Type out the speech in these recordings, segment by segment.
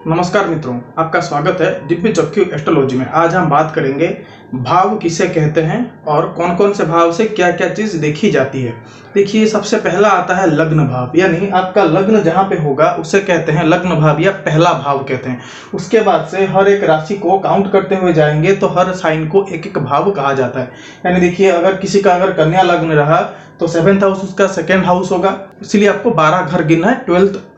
नमस्कार मित्रों, आपका स्वागत है दिव्य चक्षु एस्ट्रोलॉजी में। आज हम बात करेंगे भाव किसे कहते हैं और कौन कौन से भाव से क्या क्या चीज देखी जाती है। देखिए, सबसे पहला आता है लग्न भाव, यानी आपका लग्न जहाँ पे होगा उसे कहते हैं लग्न भाव या पहला भाव कहते हैं। उसके बाद से हर एक राशि को काउंट करते हुए जाएंगे तो हर साइन को एक एक भाव कहा जाता है। यानी देखिए, अगर किसी का अगर कन्या लग्न रहा तो 7th हाउस उसका सेकेंड हाउस होगा, इसलिए आपको 12 घर गिनना है।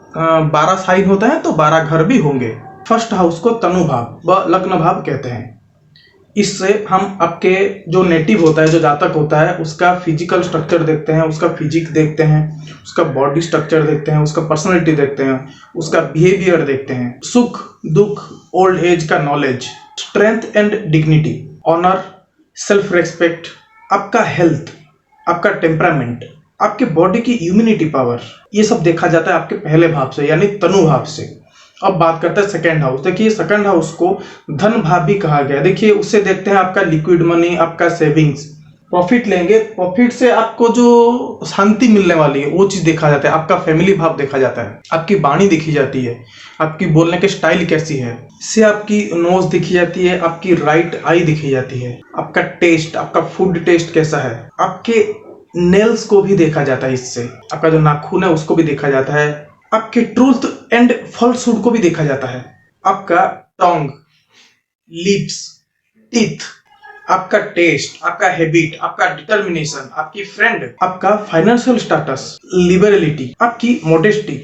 12 साइन होता है तो 12 घर भी होंगे। फर्स्ट हाउस को तनु भाव व लग्न भाव कहते हैं। इससे हम आपके जो नेटिव होता है, जो जातक होता है, उसका फिजिकल स्ट्रक्चर देखते हैं, उसका फिजिक देखते हैं, उसका बॉडी स्ट्रक्चर देखते हैं, उसका पर्सनैलिटी देखते हैं, उसका बिहेवियर देखते हैं, सुख दुख, ओल्ड एज का knowledge, strength and dignity, honour, self respect, आपका हेल्थ, आपका टेम्परामेंट, आपके बॉडी की इम्यूनिटी पावर, ये सब देखा जाता है आपके पहले भाव से यानी तनु भाव से। अब बात करते हैं सेकंड हाउस। देखिए, सेकंड हाउस को धन भाव भी कहा गया है। देखिए, उससे देखते हैं आपका लिक्विड मनी, आपका सेविंग्स, प्रॉफिट लेंगे, प्रॉफिट से आपको जो शांति मिलने वाली है वो चीज देखा जाता है। आपका फैमिली भाव देखा जाता है, आपकी वाणी देखी जाती है, आपकी बोलने की स्टाइल कैसी है, इससे आपकी नोज दिखी जाती है, आपकी राइट आई दिखी जाती है, आपका टेस्ट, आपका फूड टेस्ट कैसा है, आपके नेल्स को भी देखा जाता है, इससे आपका जो नाखून है उसको भी देखा जाता है, आपके ट्रूथ एंड फॉल्सहुड को भी देखा जाता है, आपका टंग, लिप्स, टीथ, आपका टेस्ट, आपका हैबिट, आपका डिटर्मिनेशन, आपकी फ्रेंड, आपका फाइनेंशियल स्टेटस, लिबरलिटी, आपकी मोडेस्टी,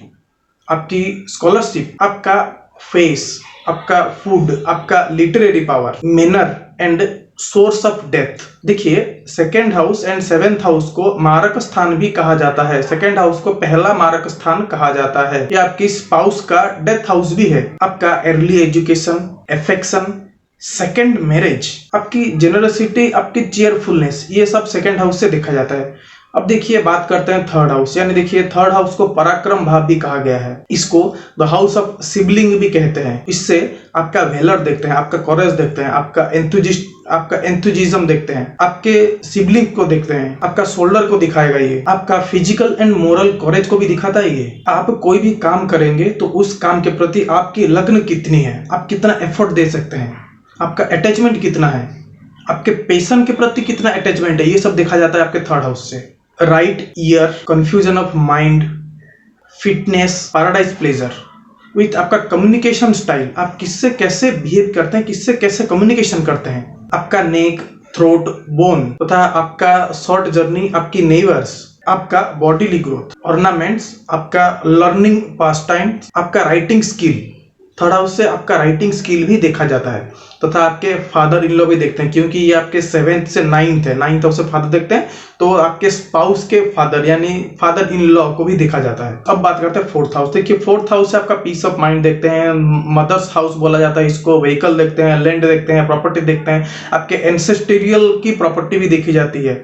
आपकी स्कॉलरशिप, आपका फेस, आपका फूड, आपका literary power, manner and source of death. देखिए, second house and 7th house को मारक स्थान भी कहा जाता है। सेकेंड हाउस को पहला मारक स्थान कहा जाता है। ये आपकी स्पाउस का डेथ हाउस भी है। आपका early education, affection, second marriage, आपकी जेनरसिटी, आपकी चीयरफुलनेस, ये सब सेकेंड हाउस से देखा जाता है। अब देखिए, बात करते हैं थर्ड हाउस। यानी देखिए, थर्ड हाउस को पराक्रम भाव भी कहा गया है। इसको द हाउस ऑफ सिबलिंग भी कहते हैं। इससे आपका वेलर देखते हैं, आपका कॉरेज देखते हैं, आपका एंथुजिज्म देखते हैं, आपके सिबलिंग को देखते हैं, आपका शोल्डर को दिखाएगा ये, आपका फिजिकल एंड मोरल कॉरेज को भी दिखाता है ये। आप कोई भी काम करेंगे तो उस काम के प्रति आपकी लगन कितनी है, आप कितना एफर्ट दे सकते हैं, आपका अटैचमेंट कितना है, आपके पैशन के प्रति कितना अटैचमेंट है, ये सब देखा जाता है आपके थर्ड हाउस से। Right year, confusion of mind, fitness, paradise pleasure, with आपका कम्युनिकेशन स्टाइल, आप किससे कैसे बिहेव करते हैं, किससे कैसे कम्युनिकेशन करते हैं, आपका नेक, थ्रोट, बोन तथा आपका शॉर्ट जर्नी, आपकी नेवर्स, आपका बॉडीली ग्रोथ, ऑर्नामेंट्स, आपका लर्निंग पास टाइम, आपका राइटिंग स्किल। थर्ड हाउस से आपका राइटिंग स्किल भी देखा जाता है तथा आपके फादर इन लॉ भी देखते हैं, क्योंकि ये आपके 7th से 9th है। 9th हाउस से फादर देखते हैं तो आपके स्पाउस के फादर यानी फादर इन लॉ को भी देखा जाता है। अब बात करते हैं फोर्थ हाउस। देखिए, फोर्थ हाउस से आपका पीस ऑफ माइंड देखते हैं, मदर्स हाउस बोला जाता है इसको, व्हीकल देखते हैं, लैंड देखते हैं, प्रॉपर्टी देखते हैं, आपके एंसेस्टेरियल की प्रॉपर्टी भी देखी जाती है,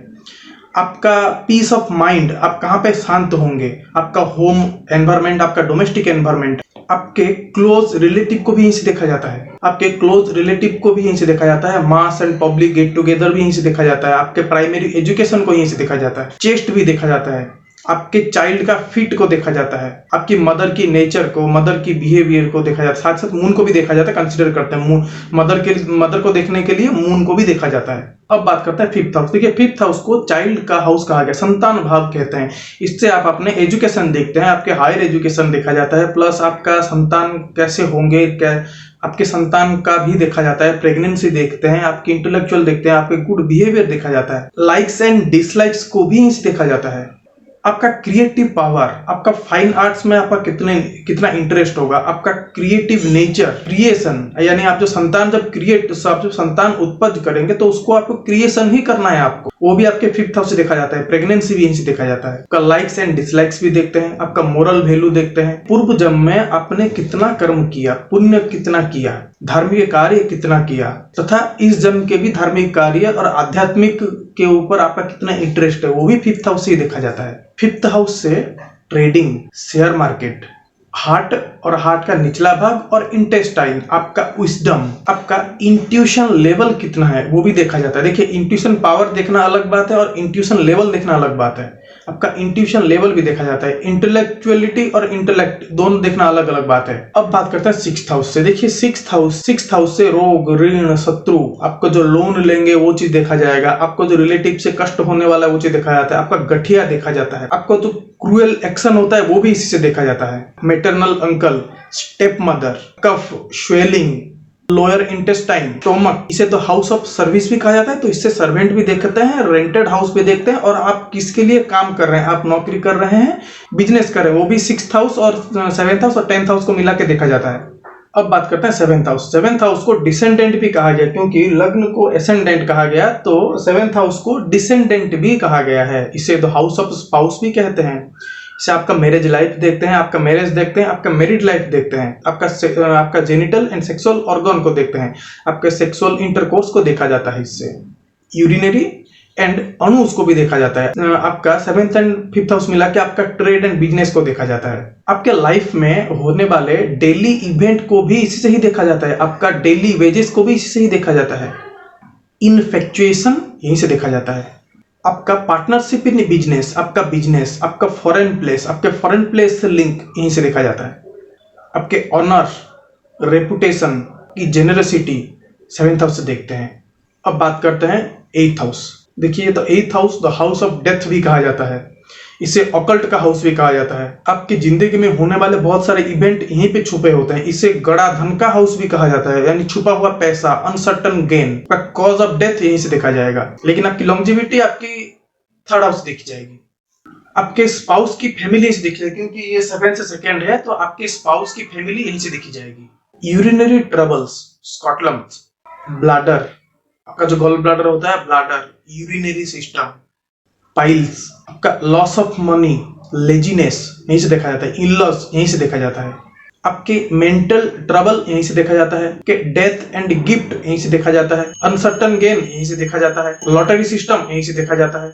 आपका पीस ऑफ माइंड, आप कहाँ पे शांत होंगे, आपका होम एनवायरमेंट, आपका डोमेस्टिक एनवायरमेंट, आपके क्लोज रिलेटिव को भी यहीं से देखा जाता है, आपके क्लोज रिलेटिव को भी यहीं से देखा जाता है, mass and public get together भी यहीं से देखा जाता है, आपके प्राइमरी एजुकेशन को यहीं से देखा जाता है, चेस्ट भी देखा जाता है, आपके चाइल्ड का फिट को देखा जाता है, आपकी मदर की नेचर को, मदर की बिहेवियर को देखा जाता है, साथ साथ मून को भी देखा जाता है। कंसिडर करते हैं मदर को देखने के लिए मून को भी देखा जाता है। अब बात करते हैं फिफ्थ हाउस। देखिए, फिफ्थ हाउस को चाइल्ड का हाउस कहा गया, संतान भाव कहते हैं। इससे आप अपने एजुकेशन देखते हैं, आपके हायर एजुकेशन देखा जाता है, प्लस आपका संतान कैसे होंगे, क्या आपके संतान का भी देखा जाता है, प्रेगनेंसी देखते हैं, आपकी इंटेलेक्चुअल देखते हैं, आपके गुड बिहेवियर देखा जाता है, लाइक्स एंड डिसलाइक्स को भी देखा जाता है, आपका क्रिएटिव पावर, आपका फाइन आर्ट्स में आपका कितना इंटरेस्ट होगा, आपका क्रिएटिव नेचर, क्रिएशन, यानी आप जो संतान उत्पन्न करेंगे तो उसको आपको क्रिएशन ही करना है आपको, वो भी आपके फिफ्थ हाउस से देखा जाता है। प्रेगनेंसी भी यहीं से देखा जाता है। आपका लाइक्स एंड डिसलाइक्स भी देखते हैं, आपका मोरल वैल्यू देखते हैं, पूर्व जन्म में आपने कितना कर्म किया, पुण्य कितना किया, धार्मिक कार्य कितना किया, तथा इस जन्म के भी धार्मिक कार्य और आध्यात्मिक के ऊपर आपका कितना इंटरेस्ट है, वो भी फिफ्थ हाउस से ही देखा जाता है। फिफ्थ हाउस से ट्रेडिंग, शेयर मार्केट, हार्ट और हार्ट का निचला भाग और इंटेस्टाइन, आपका विजडम, आपका इंट्यूशन लेवल कितना है वो भी देखा जाता है। देखिए, इंट्यूशन पावर देखना अलग बात है और इंट्यूशन लेवल देखना अलग बात है। आपका इंट्यूशन लेवल भी देखा जाता है। इंटेलेक्चुअलिटी और इंटेलेक्ट दोनों देखना अलग अलग बात है। अब बात करते हैं सिक्स्थ हाउस से। देखिए सिक्स्थ हाउस से रोग, ऋण, शत्रु, आपको जो लोन लेंगे वो चीज देखा जाएगा, आपको जो रिलेटिव से कष्ट होने वाला है वो चीज देखा जाता है, आपका गठिया देखा जाता है, आपको जो क्रूएल एक्शन होता है वो भी इसी से देखा जाता है। मेटरनल अंकल, स्टेप मदर, कफ, स्वेलिंग, लोअर इंटेस्टाइन, स्टोमक, इसे तो हाउस ऑफ सर्विस भी कहा जाता है, तो इससे सर्वेंट भी देखते हैं, रेंटेड हाउस भी देखते हैं, और आप किसके लिए काम कर रहे हैं, आप नौकरी कर रहे हैं, बिजनेस कर रहे हैं, वो भी सिक्स्थ हाउस और सेवेंथ हाउस और 10th हाउस को मिला के देखा जाता है। अब बात करते हैं सेवेंथ हाउस। सेवेंथ हाउस को डिसेंडेंट भी कहा गया, क्योंकि लग्न को एसेंडेंट कहा गया तो सेवेंथ हाउस को डिसेंडेंट भी कहा गया है। इसे तो हाउस ऑफ स्पाउस भी कहते हैं। इसे आपका मैरिज लाइफ देखते हैं, आपका मैरिज देखते हैं, आपका मैरिड लाइफ देखते हैं, आपका जेनिटल एंड सेक्सुअल ऑर्गन को देखते हैं, आपके सेक्सुअल इंटरकोर्स को देखा जाता है। इससे यूरिनरी एंड अणुस को भी देखा जाता है। आपका 7th एंड 5th हाउस मिला के आपका ट्रेड एंड बिजनेस को देखा जाता है। आपके लाइफ में होने वाले डेली इवेंट को भी इसी से ही देखा जाता है, आपका डेली वेजेस को भी इसी से ही देखा जाता है। इनफेक्चुएशन यहीं से देखा जाता है। आपका पार्टनरशिप इन बिजनेस, आपका फॉरेन प्लेस से लिंक यहीं से देखा जाता है। आपके ऑनर, रेपुटेशन की जेनरसिटी 7th हाउस से देखते हैं। अब बात करते हैं 8th हाउस। देखिए तो 8th house the house of death भी कहा जाता है, इसे ऑकल्ट का हाउस भी कहा जाता है। आपकी जिंदगी में होने वाले बहुत सारे इवेंट यहीं पे छुपे होते हैं, इसे गड़ा धन का हाउस भी कहा जाता है, यानी छुपा हुआ पैसा, uncertain gain. Cause of death यहीं से देखा जाएगा। लेकिन आपकी लॉन्जेविटी आपकी 3rd हाउस देखी जाएगी। आपके स्पाउस की फैमिली से देखी जाएगी, क्योंकि ये 7 से 2nd है, तो आपके स्पाउस की फैमिली यहीं से देखी जाएगी। यूरिनरी ट्रबल्स, स्कॉटलम, ब्लाडर, आपका जो गॉल ब्लाडर होता है, ब्लाडर, यूरिनरी सिस्टम, पाइल्स, आपका लॉस ऑफ मनी, लेजीनेस यहीं से देखा जाता है। इनलॉस यहीं से देखा जाता है। आपके मेंटल ट्रबल यहीं से देखा जाता है। कि डेथ एंड गिफ्ट यहीं से देखा जाता है। अनसर्टन गेन यहीं से देखा जाता है। लॉटरी सिस्टम यहीं से देखा जाता है।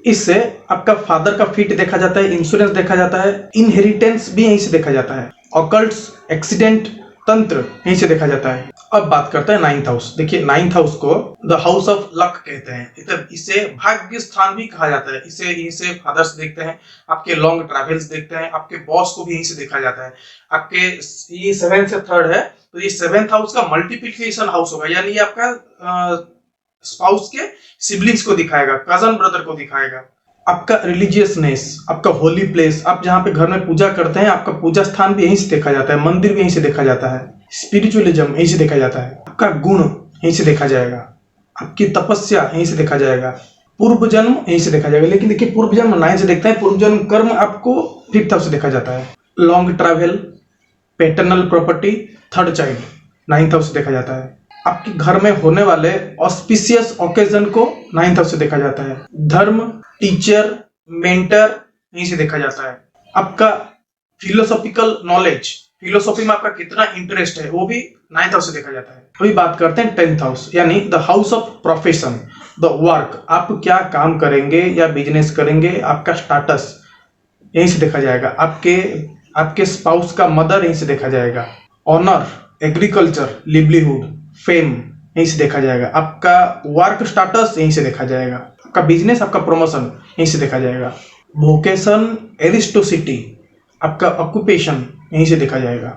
इससे आपका फादर का फीट देखा जाता है, इंश्योरेंस देखा जाता है, इनहेरिटेंस भी यहीं से देखा जाता है, ऑकल्ट्स, एक्सीडेंट, तंत्र यहीं से देखा जाता है। अब बात करते हैं 9th हाउस। देखिए 9th हाउस को द हाउस ऑफ लक कहते हैं, इसे भाग्य स्थान भी कहा जाता है। इसे फादर्स देखते हैं, आपके लॉन्ग ट्रैवल्स देखते हैं, आपके बॉस को भी यहीं से देखा जाता है। आपके ये 7th से 3rd है, तो ये 7th हाउस का मल्टीप्लिकेशन हाउस होगा, यानी ये आपका स्पाउस के सिबलिंग्स को दिखाएगा, कजन ब्रदर को दिखाएगा। आपका रिलीजियसनेस, आपका होली प्लेस, आप जहाँ पे घर में पूजा करते हैं, आपका पूजा स्थान भी यहीं से देखा जाता है, मंदिर भी यहीं से देखा जाता है, स्पिरिचुअलिज्म यहीं से देखा जाता है, आपका गुण यहीं से देखा जाएगा, आपकी तपस्या यहीं से देखा जाएगा, पूर्व जन्म यहीं से देखा जाएगा। लेकिन देखिए पूर्व जन्म 9 से देखता है, पूर्व जन्म कर्म आपको 5th हाउस से देखा जाता है। Long travel, paternal property, 3rd child 9th house से देखा जाता है। आपके घर में होने वाले ऑस्पिशियस ओकेजन को 9th हाउस से देखा जाता है। धर्म, टीचर, मेंटर यहीं से देखा जाता है। आपका फिलोसॉफिकल नॉलेज, फिलोसॉफी में आपका कितना इंटरेस्ट है, वो भी 9th हाउस से देखा जाता है। अभी बात करते हैं 10th हाउस, यानी the house of profession, the work, आप क्या काम करेंगे या बिजनेस करेंगे, आपका स्टाटस यहीं से देखा जाएगा। आपके स्पाउस का मदर यहीं से देखा जाएगा। ऑनर, एग्रीकल्चर, लिवलीहुड, फेम यहीं से देखा जाएगा। आपका वर्क स्टाटस यहीं से देखा जाएगा। आपका बिजनेस, आपका प्रमोशन यहीं से देखा जाएगा। वोकेशन, एरिस्टोसिटी, आपका ऑक्यूपेशन यहीं से देखा जाएगा।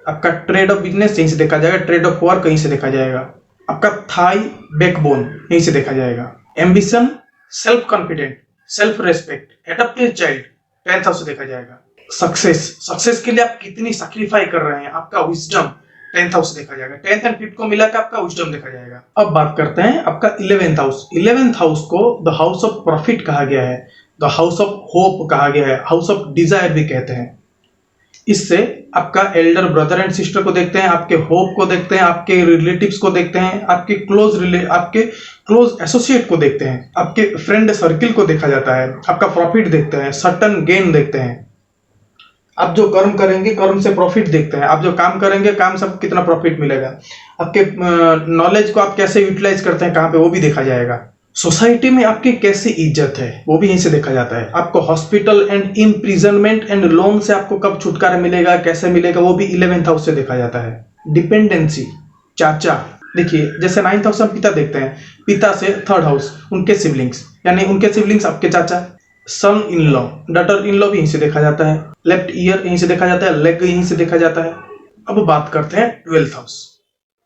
आपका ट्रेड ऑफ बिजनेस यहीं से देखा जाएगा। ट्रेड ऑफ वर्क यहीं से देखा जाएगा। आपका थाई, बैकबोन यहीं से देखा जाएगा। Ambition, self confident, self respect, adaptive child 10th house से देखा जाएगा। सक्सेस के लिए आप कितनी सैक्रिफाई कर रहे हैं, आपका विजडम 10th हाउस देखा जाएगा। 10th एंड 5th को मिलाकर आपका विजडम देखा जाएगा। अब बात करते हैं आपका 11th हाउस। 11th हाउस को द हाउस ऑफ प्रॉफिट कहा गया है, द हाउस ऑफ होप कहा गया है, हाउस ऑफ डिजायर भी कहते हैं। इससे आपका एल्डर ब्रदर एंड सिस्टर को देखते हैं, आपके होप को देखते हैं, आपके रिलेटिव्स को देखते हैं, आपके क्लोज एसोसिएट को देखते हैं, आपके फ्रेंड सर्किल को देखा जाता है, आपका प्रॉफिट देखते हैं, सर्टन गेन देखते हैं। आप जो कर्म करेंगे, कर्म से प्रॉफिट देखते हैं। आप जो काम करेंगे, काम से कितना प्रॉफिट मिलेगा। आपके नॉलेज को आप कैसे यूटिलाइज करते हैं, कहाँ पे, वो भी देखा जाएगा। सोसाइटी में आपकी कैसी इज्जत है, वो भी यहीं से देखा जाता है। आपको hospital and imprisonment and loan से आपको कब छुटकारा मिलेगा, कैसे मिलेगा, वो भी 11th हाउस से देखा जाता है। डिपेंडेंसी, चाचा, देखिए जैसे 9th हाउस हम पिता देखते हैं, पिता से 3rd हाउस, उनके सिबलिंग्स, यानी उनके सिबलिंग्स आपके चाचा। Son in law, daughter in law भी यहीं से देखा जाता है, लेफ्ट ईयर यहीं से देखा जाता है, लेग यहीं से देखा जाता है। अब बात करते हैं 12th हाउस।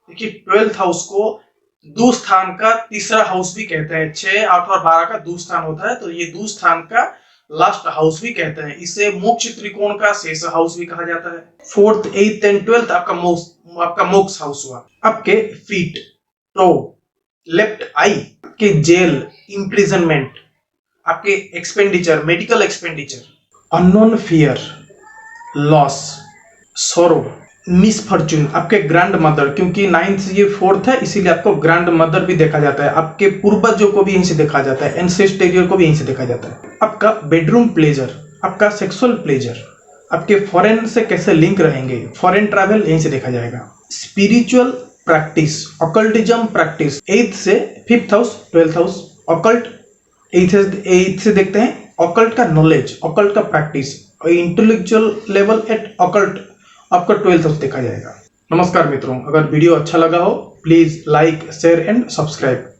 देखिए 12th हाउस को दुस्थान का तीसरा हाउस भी कहते हैं। 6, 8 और 12 का दुस्थान होता है, तो ये दुस्थान का लास्ट हाउस भी कहते हैं। इसे मोक्ष त्रिकोण का शेष हाउस भी कहा जाता है। 4th, 8th एंड 12th आपका मोक्ष हाउस हुआ। आपके फीट, टो, लेफ्ट आई, आपके जेल, इम्प्रिजनमेंट, आपके expenditure, medical expenditure, unknown fear, loss, सोरो, मिसफॉर्चून, आपके ग्रैंड मदर, क्योंकि 9th ये 4th है इसीलिए आपको ग्रैंड मदर भी देखा जाता है। आपके पूर्वजों को भी यहीं से देखा जाता है, एंसेस्टेरियर को भी यहीं से देखा जाता है। आपका बेडरूम प्लेजर, आपका सेक्सुअल प्लेजर, आपके फॉरेन से कैसे लिंक रहेंगे, फॉरेन ट्रैवल यहीं से देखा जाएगा। Spiritual practice, occultism practice, 8th से 5th house, 12th house, occult 8th से देखते हैं। ऑकल्ट का नॉलेज, ऑकल्ट का practice, intellectual level at occult आपका 12th हाउस देखा जाएगा। नमस्कार मित्रों, अगर वीडियो अच्छा लगा हो please like, share and subscribe.